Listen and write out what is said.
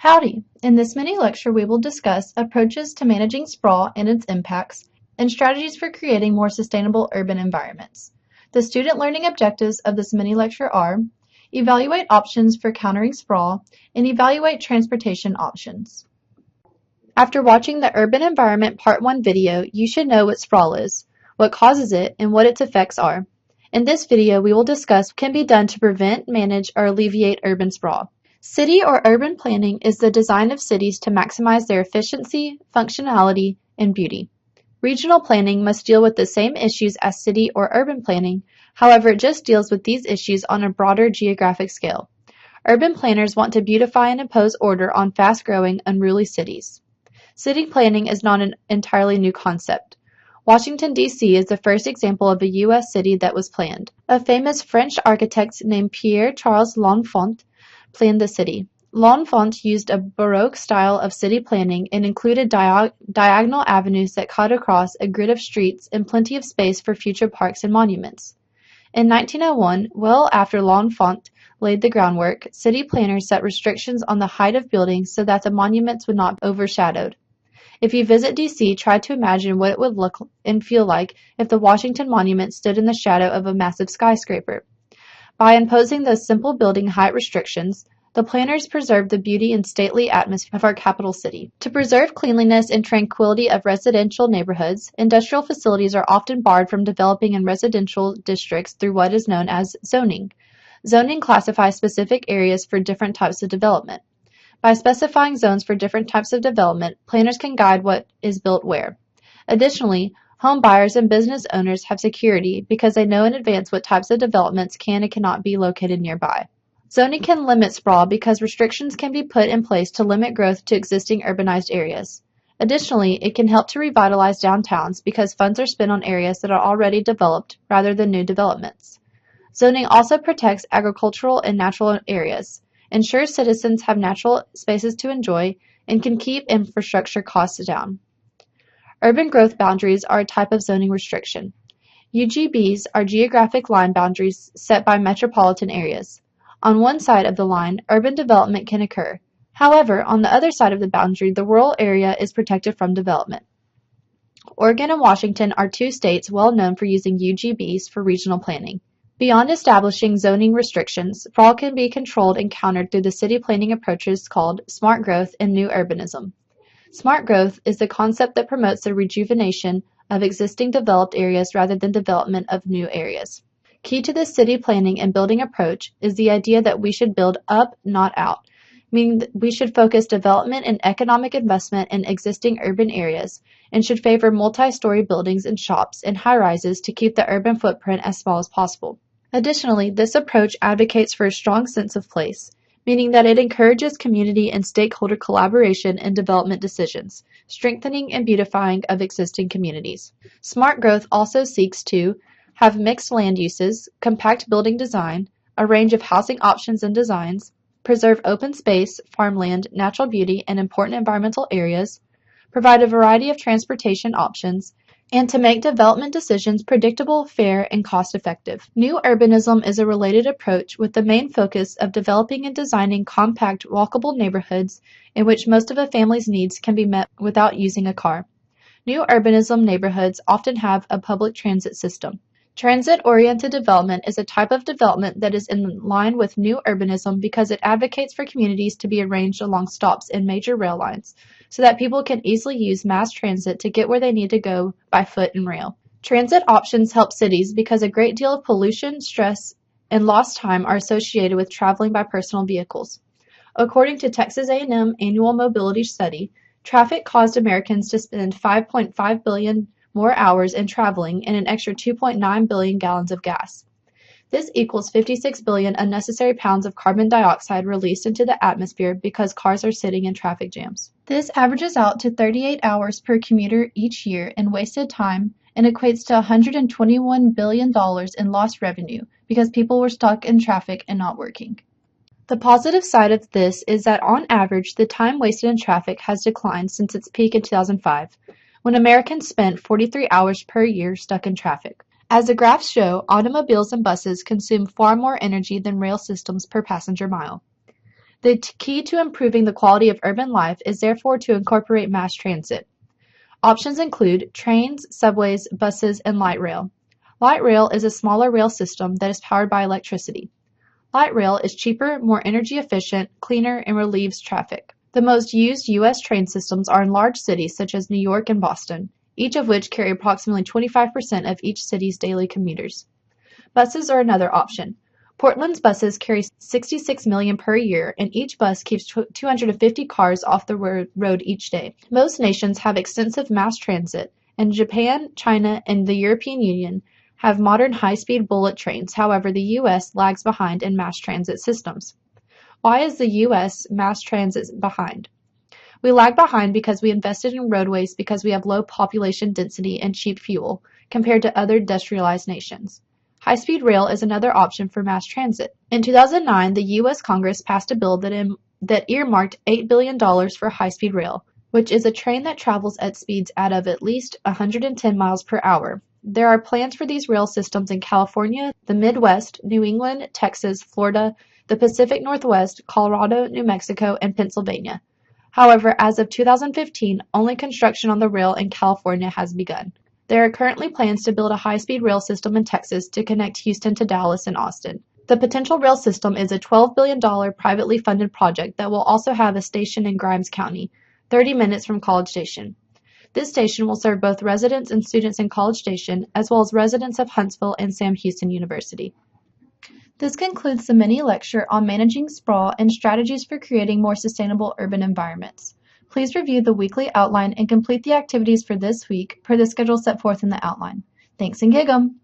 Howdy! In this mini lecture we will discuss approaches to managing sprawl and its impacts, and strategies for creating more sustainable urban environments. The student learning objectives of this mini lecture are: evaluate options for countering sprawl, and evaluate transportation options. After watching the Urban Environment Part 1 video, you should know what sprawl is, what causes it, and what its effects are. In this video, we will discuss what can be done to prevent, manage, or alleviate urban sprawl. City or urban planning is the design of cities to maximize their efficiency, functionality, and beauty. Regional planning must deal with the same issues as city or urban planning, however, it just deals with these issues on a broader geographic scale. Urban planners want to beautify and impose order on fast-growing, unruly cities. City planning is not an entirely new concept. Washington, D.C. is the first example of a U.S. city that was planned. A famous French architect named Pierre-Charles L'Enfant planned the city. L'Enfant used a Baroque style of city planning and included diagonal avenues that cut across a grid of streets and plenty of space for future parks and monuments. In 1901, well after L'Enfant laid the groundwork, city planners set restrictions on the height of buildings so that the monuments would not be overshadowed. If you visit D.C., try to imagine what it would look and feel like if the Washington Monument stood in the shadow of a massive skyscraper. By imposing those simple building height restrictions, the planners preserved the beauty and stately atmosphere of our capital city. To preserve cleanliness and tranquility of residential neighborhoods, industrial facilities are often barred from developing in residential districts through what is known as zoning. Zoning classifies specific areas for different types of development. By specifying zones for different types of development, planners can guide what is built where. Additionally, home buyers and business owners have security because they know in advance what types of developments can and cannot be located nearby. Zoning can limit sprawl because restrictions can be put in place to limit growth to existing urbanized areas. Additionally, it can help to revitalize downtowns because funds are spent on areas that are already developed rather than new developments. Zoning also protects agricultural and natural areas, ensures citizens have natural spaces to enjoy, and can keep infrastructure costs down. Urban growth boundaries are a type of zoning restriction. UGBs are geographic line boundaries set by metropolitan areas. On one side of the line, urban development can occur. However, on the other side of the boundary, the rural area is protected from development. Oregon and Washington are two states well known for using UGBs for regional planning. Beyond establishing zoning restrictions, sprawl can be controlled and countered through the city planning approaches called smart growth and new urbanism. Smart growth is the concept that promotes the rejuvenation of existing developed areas rather than development of new areas. Key to this city planning and building approach is the idea that we should build up, not out, meaning that we should focus development and economic investment in existing urban areas and should favor multi-story buildings and shops and high-rises to keep the urban footprint as small as possible. Additionally, this approach advocates for a strong sense of place, meaning that it encourages community and stakeholder collaboration in development decisions, strengthening and beautifying of existing communities. Smart growth also seeks to have mixed land uses, compact building design, a range of housing options and designs, preserve open space, farmland, natural beauty, and important environmental areas, provide a variety of transportation options, and to make development decisions predictable, fair, and cost-effective. New urbanism is a related approach with the main focus of developing and designing compact, walkable neighborhoods in which most of a family's needs can be met without using a car. New urbanism neighborhoods often have a public transit system. Transit-oriented development is a type of development that is in line with new urbanism because it advocates for communities to be arranged along stops in major rail lines so that people can easily use mass transit to get where they need to go by foot and rail. Transit options help cities because a great deal of pollution, stress, and lost time are associated with traveling by personal vehicles. According to Texas A&M Annual Mobility Study, traffic caused Americans to spend 5.5 billion more hours in traveling and an extra 2.9 billion gallons of gas. This equals 56 billion unnecessary pounds of carbon dioxide released into the atmosphere because cars are sitting in traffic jams. This averages out to 38 hours per commuter each year in wasted time and equates to $121 billion in lost revenue because people were stuck in traffic and not working. The positive side of this is that on average, the time wasted in traffic has declined since its peak in 2005. When Americans spent 43 hours per year stuck in traffic. As the graphs show, automobiles and buses consume far more energy than rail systems per passenger mile. The key to improving the quality of urban life is therefore to incorporate mass transit. Options include trains, subways, buses, and light rail. Light rail is a smaller rail system that is powered by electricity. Light rail is cheaper, more energy efficient, cleaner, and relieves traffic. The most used U.S. train systems are in large cities such as New York and Boston, each of which carry approximately 25% of each city's daily commuters. Buses are another option. Portland's buses carry 66 million per year, and each bus keeps 250 cars off the road each day. Most nations have extensive mass transit, and Japan, China, and the European Union have modern high-speed bullet trains. However, the U.S. lags behind in mass transit systems. Why is the U.S. mass transit behind? We lag behind because we invested in roadways because we have low population density and cheap fuel compared to other industrialized nations. High-speed rail is another option for mass transit. In 2009, the U.S. Congress passed a bill that earmarked $8 billion for high-speed rail, which is a train that travels at speeds of at least 110 miles per hour. There are plans for these rail systems in California, the Midwest, New England, Texas, Florida, the Pacific Northwest, Colorado, New Mexico, and Pennsylvania. However, as of 2015, only construction on the rail in California has begun. There are currently plans to build a high-speed rail system in Texas to connect Houston to Dallas and Austin. The potential rail system is a $12 billion privately funded project that will also have a station in Grimes County, 30 minutes from College Station. This station will serve both residents and students in College Station, as well as residents of Huntsville and Sam Houston University. This concludes the mini lecture on managing sprawl and strategies for creating more sustainable urban environments. Please review the weekly outline and complete the activities for this week per the schedule set forth in the outline. Thanks and gig 'em!